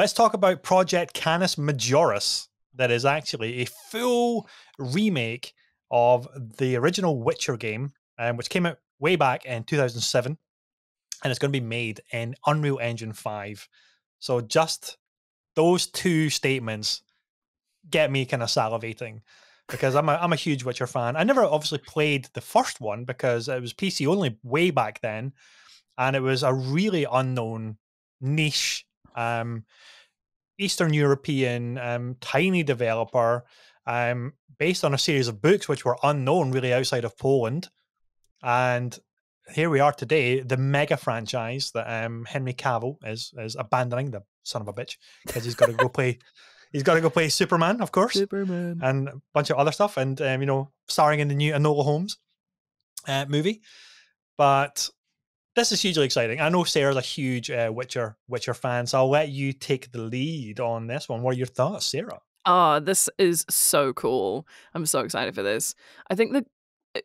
let's talk about Project Canis Majoris. That is actually a full remake of the original Witcher game, which came out way back in 2007, and it's going to be made in Unreal Engine 5. So just those two statements get me kind of salivating, because I'm a huge Witcher fan. I never obviously played the first one because it was PC only way back then, and it was a really unknown niche Eastern European tiny developer, based on a series of books which were unknown really outside of Poland. And here we are today, the mega franchise that Henry Cavill is abandoning, the son of a bitch, because he's got to go play. He's got to go play Superman, of course, Superman, and a bunch of other stuff, and starring in the new Enola Holmes movie. But this is hugely exciting. I know Sarah's a huge Witcher fan, so I'll let you take the lead on this one. What are your thoughts, Sarah? this is so cool. I'm so excited for this. I think that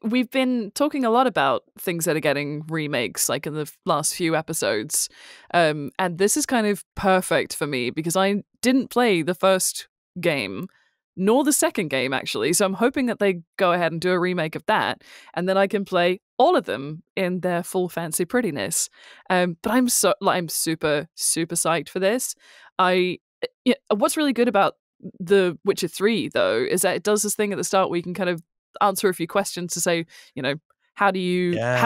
we've been talking a lot about things that are getting remakes, like in the last few episodes. And this is kind of perfect for me because I didn't play the first game, nor the second game, actually. So I'm hoping that they go ahead and do a remake of that, and then I can play all of them in their full fancy prettiness. But I'm super, super psyched for this. What's really good about The Witcher 3, though, is that it does this thing at the start where you can kind of answer a few questions to say, how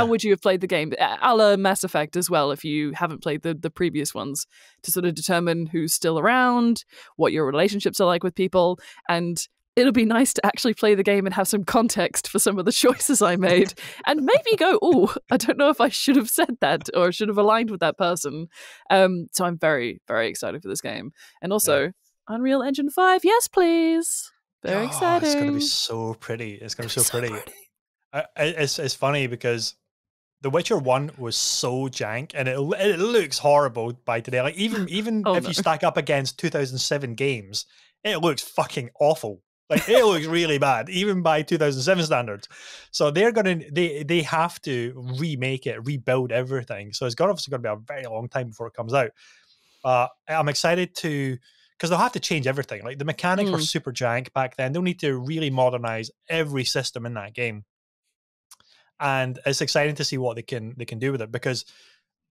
would you have played the game? A la Mass Effect as well, if you haven't played the previous ones, to sort of determine who's still around, what your relationships are like with people, and it'll be nice to actually play the game and have some context for some of the choices I made, and maybe go, oh, I don't know if I should have said that or should have aligned with that person. So I'm very, very excited for this game. And also, Unreal Engine 5, yes, please. Very exciting. It's going to be so pretty. It's going to be so pretty. It's funny because The Witcher 1 was so jank, and it looks horrible by today. Like even if you stack up against 2007 games, it looks fucking awful. Like it looks really bad, even by 2007 standards. So they have to remake it, rebuild everything. So it's obviously going to be a very long time before it comes out. I'm excited because they'll have to change everything. Like the mechanics were super jank back then. They'll need to really modernize every system in that game. And it's exciting to see what they can do with it, because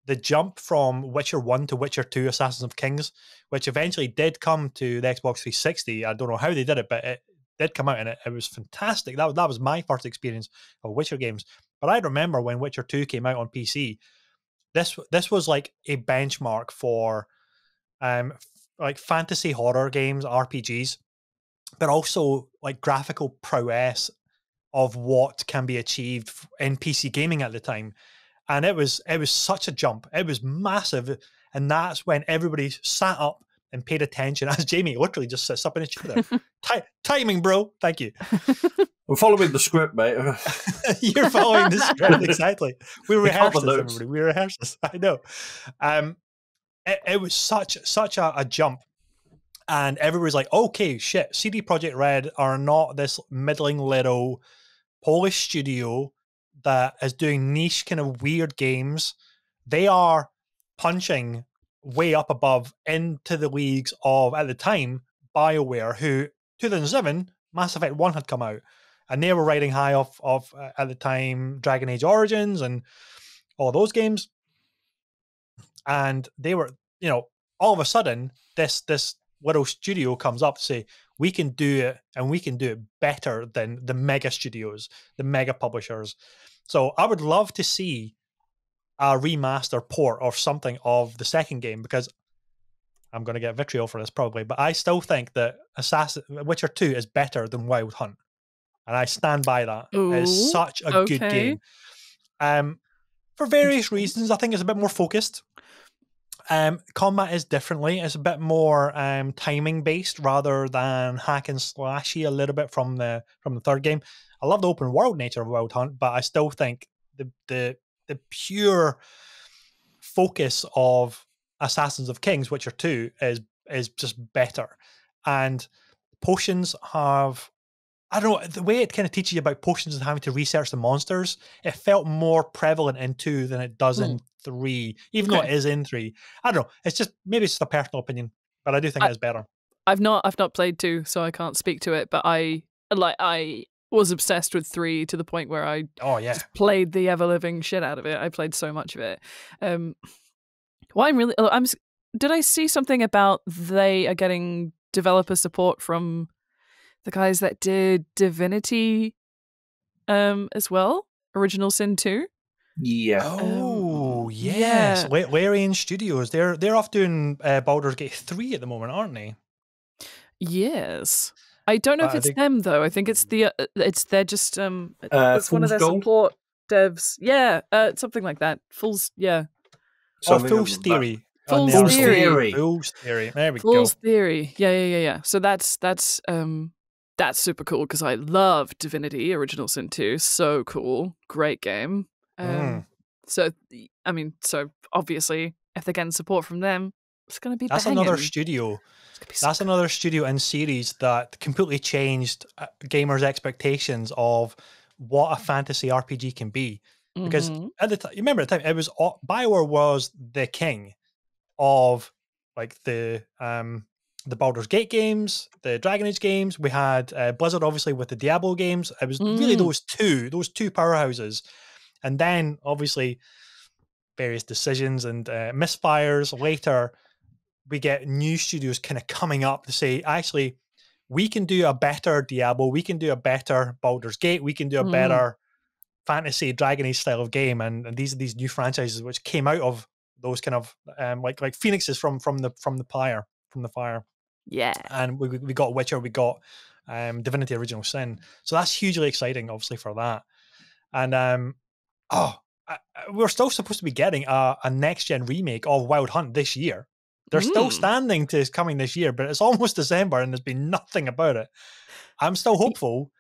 the jump from Witcher 1 to Witcher 2 Assassins of Kings, which eventually did come to the Xbox 360. I don't know how they did it, but it did come out, and it was fantastic. That was my first experience of Witcher games. But I remember when Witcher 2 came out on PC, this was like a benchmark for like fantasy horror games, RPGs, but also like graphical prowess of what can be achieved in PC gaming at the time. And it was such a jump. It was massive. And that's when everybody sat up and paid attention, as Jamie literally just sits up in his chair there. Timing, bro. Thank you. I'm following the script, mate. You're following the script, exactly. We rehearsed this, everybody. We rehearsed this. I know. It was such a jump. And everybody's like, okay, shit, CD Projekt Red are not this middling little Polish studio that is doing niche kind of weird games. They are punching way up above into the leagues of, at the time, BioWare, who 2007 Mass Effect 1 had come out, and they were riding high off at the time Dragon Age Origins and all those games. And they were, all of a sudden this little studio comes up to say, we can do it, and we can do it better than the mega studios, the mega publishers. So I would love to see a remaster port or something of the second game, because I'm going to get vitriol for this probably, but I still think that Witcher 2 is better than Wild Hunt. And I stand by that. It's such a good game. For various reasons, I think it's a bit more focused. Combat is differently. It's a bit more timing based rather than hack and slashy a little bit from the third game. I love the open world nature of Wild Hunt, but I still think the pure focus of Assassins of Kings, Witcher 2, is just better. And potions have, I don't know, the way it kind of teaches you about potions and having to research the monsters, it felt more prevalent in 2 than it does in 3, even though it is in 3. I don't know. Maybe it's just a personal opinion, but I do think it's better. I've not played 2, so I can't speak to it. But I was obsessed with 3 to the point where I just played the ever living shit out of it. I played so much of it. Did I see something about they are getting developer support from the guys that did Divinity as well? Original Sin 2? Yeah. Oh, yes. Yeah. Larian Studios. They're off doing Baldur's Gate 3 at the moment, aren't they? Yes. I don't know if it's them though. I think it's they're just it's one of their support devs. Yeah, something like that. Fool's Fool's Theory. Fool's Theory. Fool's Theory. There we go. Fool's Theory. Yeah. So that's super cool because I love Divinity Original Sin 2. So cool. Great game. So obviously if they're getting support from them, it's going to be That's banging. another studio. That's another studio and series that completely changed gamers' expectations of what a fantasy RPG can be. Because at the time, you remember at the time, it was BioWare was the king of like the Baldur's Gate games, the Dragon Age games. We had Blizzard obviously with the Diablo games. It was really those two powerhouses, and then obviously various decisions and misfires later. We get new studios kind of coming up to say, actually, we can do a better Diablo, we can do a better Baldur's Gate, we can do a better fantasy Dragon Age style of game, and these are these new franchises which came out of those kind of like phoenixes from the fire. Yeah, and we got Witcher, we got Divinity Original Sin, so that's hugely exciting, obviously for that, and we're still supposed to be getting a next gen remake of Wild Hunt this year. They're still standing to coming this year, but it's almost December and there's been nothing about it. I'm still hopeful.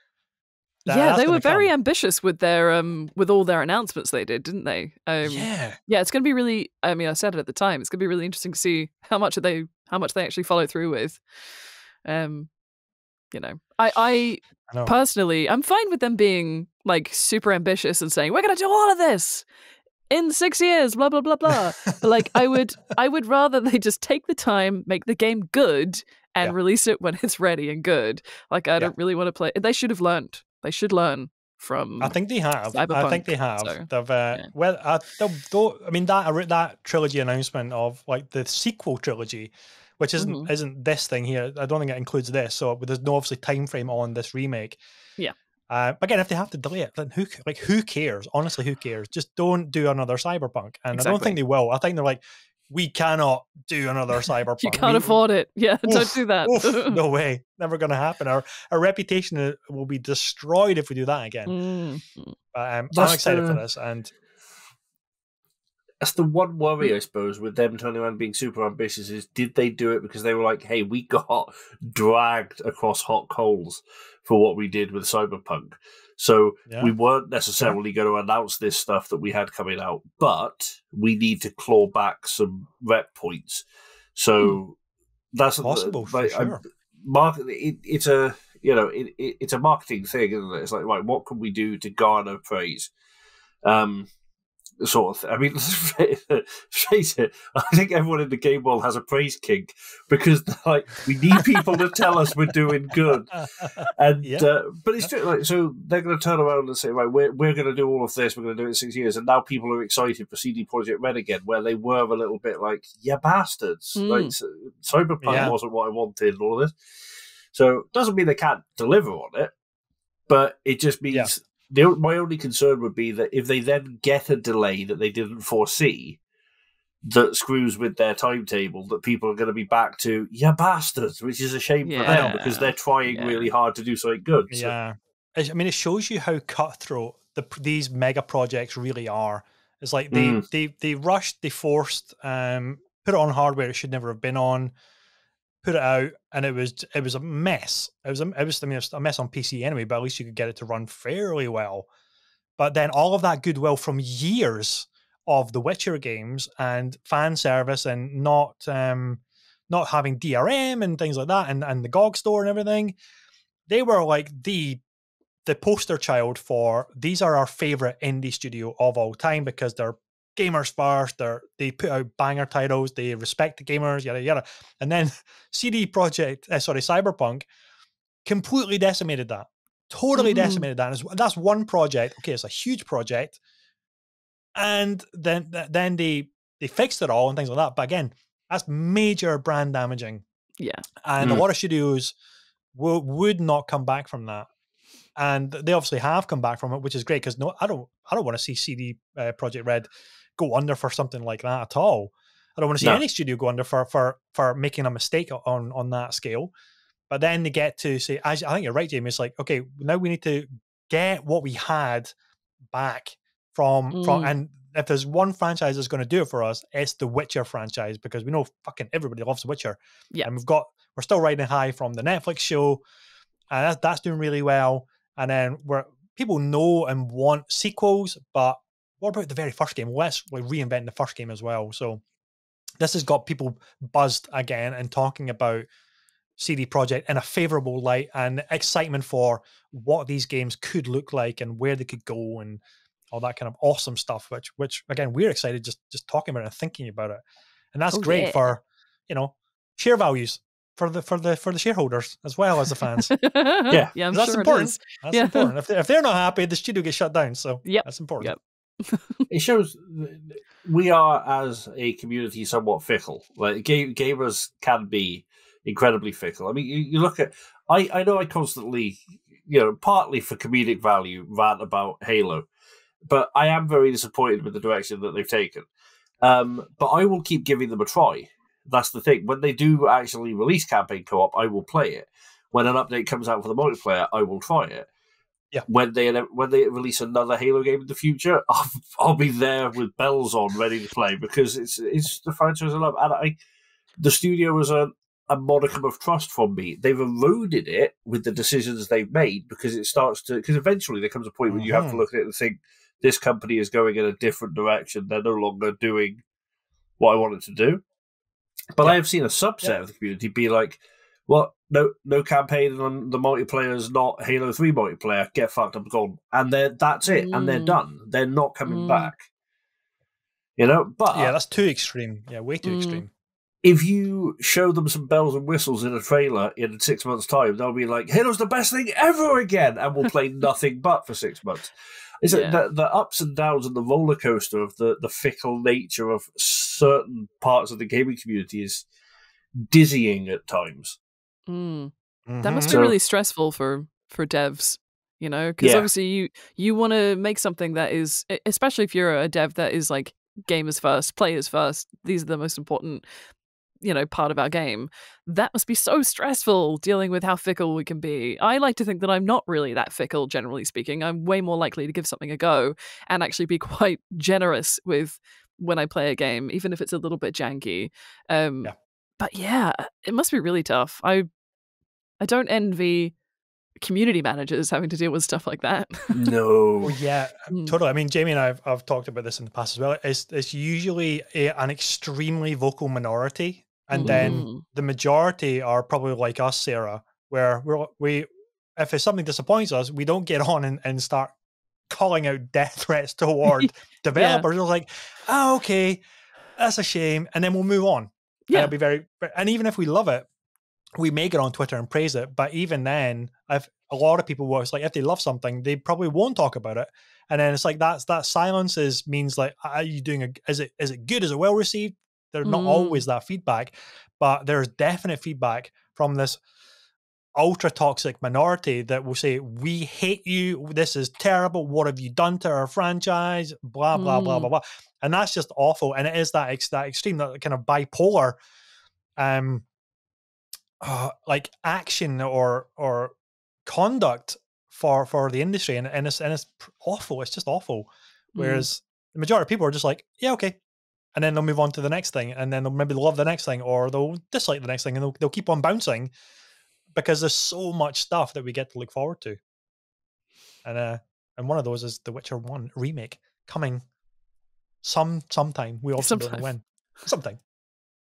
Yeah, they were very ambitious with their with all their announcements they did, didn't they? Yeah, it's going to be really. I mean, I said it at the time. It's going to be really interesting to see how much they actually follow through with. I personally, I'm fine with them being like super ambitious and saying we're going to do all of this in 6 years, blah blah blah blah. But like, I would rather they just take the time, make the game good, and release it when it's ready and good. Like, I don't really want to play. They should have learned. They should learn from. I think they have. Cyberpunk, I think they have. So, I mean that trilogy announcement of like the sequel trilogy, which isn't this thing here. I don't think it includes this. So there's no obviously time frame on this remake. Yeah. Again, if they have to delay it, then who cares? Honestly, who cares? Just don't do another Cyberpunk. And I don't think they will. I think they're like, we cannot do another Cyberpunk. You can't afford it. Yeah, don't do that. No way. Never going to happen. Our reputation will be destroyed if we do that again. But I'm excited for this. And that's the one worry, I suppose, with them turning around and being super ambitious is, did they do it because they were like, hey, we got dragged across hot coals for what we did with Cyberpunk. So we weren't necessarily going to announce this stuff that we had coming out, but we need to claw back some rep points. So that's possible for sure. It's a marketing thing, isn't it? It's like, right, what can we do to garner praise? Sort of thing. I mean, face it, I think everyone in the game world has a praise kink because like we need people to tell us we're doing good, and but it's true. Like, so they're going to turn around and say, right, we're going to do all of this. We're going to do it in 6 years, and now people are excited for CD Projekt Red again, where they were a little bit like, yeah, bastards. Like Cyberpunk wasn't what I wanted, and all this. So it doesn't mean they can't deliver on it, but it just means. My only concern would be that if they then get a delay that they didn't foresee that screws with their timetable, that people are going to be back to, yeah, bastards, which is a shame for them because they're trying really hard to do something good. Yeah. So. I mean, it shows you how cutthroat these mega projects really are. It's like they rushed, they forced, put it on hardware it should never have been on, put it out, and it was a mess. It was a mess on PC anyway, but at least you could get it to run fairly well. But then all of that goodwill from years of the Witcher games and fan service and not having DRM and things like that, and the GOG store and everything, they were like the poster child for these are our favorite indie studio of all time because they're gamers first. They put out banger titles. They respect the gamers, yada yada. And then Cyberpunk completely decimated that. Totally decimated that. And that's one project. Okay, it's a huge project. And then they fixed it all and things like that. But again, that's major brand damaging. Yeah. And a lot of studios would not come back from that. And they obviously have come back from it, which is great, because I don't want to see CD Projekt Red go under for something like that at all. I don't want to see any studio go under for making a mistake on that scale. But then they get to say, I think you're right, Jamie. It's like, okay, now we need to get what we had back from and if there's one franchise that's going to do it for us, it's the Witcher franchise, because we know fucking everybody loves The Witcher. Yeah. And we're still riding high from the Netflix show, and that's doing really well. And then people know and want sequels, but what about the very first game? Let's reinvent the first game as well. So this has got people buzzed again and talking about CD Projekt in a favorable light, and excitement for what these games could look like and where they could go and all that kind of awesome stuff, which again, we're excited just talking about it and thinking about it. And that's great for, share values for the shareholders as well as the fans. Yeah, I'm that's sure important. it is. That's important. If they're not happy, the studio gets shut down. So that's important. Yep. It shows we are, as a community, somewhat fickle. Like gamers can be incredibly fickle. I mean, you look at. I know I constantly, partly for comedic value, rant about Halo, but I am very disappointed with the direction that they've taken. But I will keep giving them a try. That's the thing. When they do actually release campaign co-op, I will play it. When an update comes out for the multiplayer, I will try it. Yeah. When they release another Halo game in the future, I'll be there with bells on, ready to play, because it's the franchise I love. And the studio was a modicum of trust from me. They've eroded it with the decisions they've made, because eventually there comes a point where you have to look at it and think, this company is going in a different direction. They're no longer doing what I wanted to do. But I have seen a subset of the community be like, "What? No campaign on the multiplayer is not Halo 3 multiplayer. Get fucked, I'm gone." And that's it. And they're done. They're not coming back. But that's too extreme. Yeah, way too extreme. If you show them some bells and whistles in a trailer in 6 months' time, they'll be like, "Halo's the best thing ever again," and we'll play nothing but for 6 months. It's the ups and downs and the roller coaster of the fickle nature of certain parts of the gaming community is dizzying at times. That must be really stressful for devs, because obviously you want to make something that is, especially if you're a dev that is like gamers first, players first, these are the most important part of our game. That must be so stressful, dealing with how fickle we can be. I like to think that I'm not really that fickle, generally speaking. I'm way more likely to give something a go and actually be quite generous with when I play a game, even if it's a little bit janky. But yeah, it must be really tough. I don't envy community managers having to deal with stuff like that. No. Well, yeah, totally. I mean, Jamie and I've talked about this in the past as well. It's usually an extremely vocal minority, and then the majority are probably like us, Sarah, where we if something disappoints us, we don't get on and start calling out death threats toward developers. It's like, okay, that's a shame, and then we'll move on. Yeah, and it'll be and even if we love it, we may get on Twitter and praise it, but even then, a lot of people it's like, if they love something, they probably won't talk about it. And then it's like that silence means like, are you doing is it good? Is it well received? There's not always that feedback, but there's definite feedback from this ultra toxic minority that will say, we hate you, this is terrible, what have you done to our franchise, blah blah blah blah blah. And that's just awful. And it is that extreme, that kind of bipolar like action or conduct for the industry, and it's awful. It's just awful. Whereas the majority of people are just like, yeah, okay, and then they'll move on to the next thing, and then they'll maybe love the next thing, or they'll dislike the next thing, and they'll keep on bouncing, because there's so much stuff that we get to look forward to. And one of those is The Witcher 1 remake coming sometime. We also don't know when. Sometime.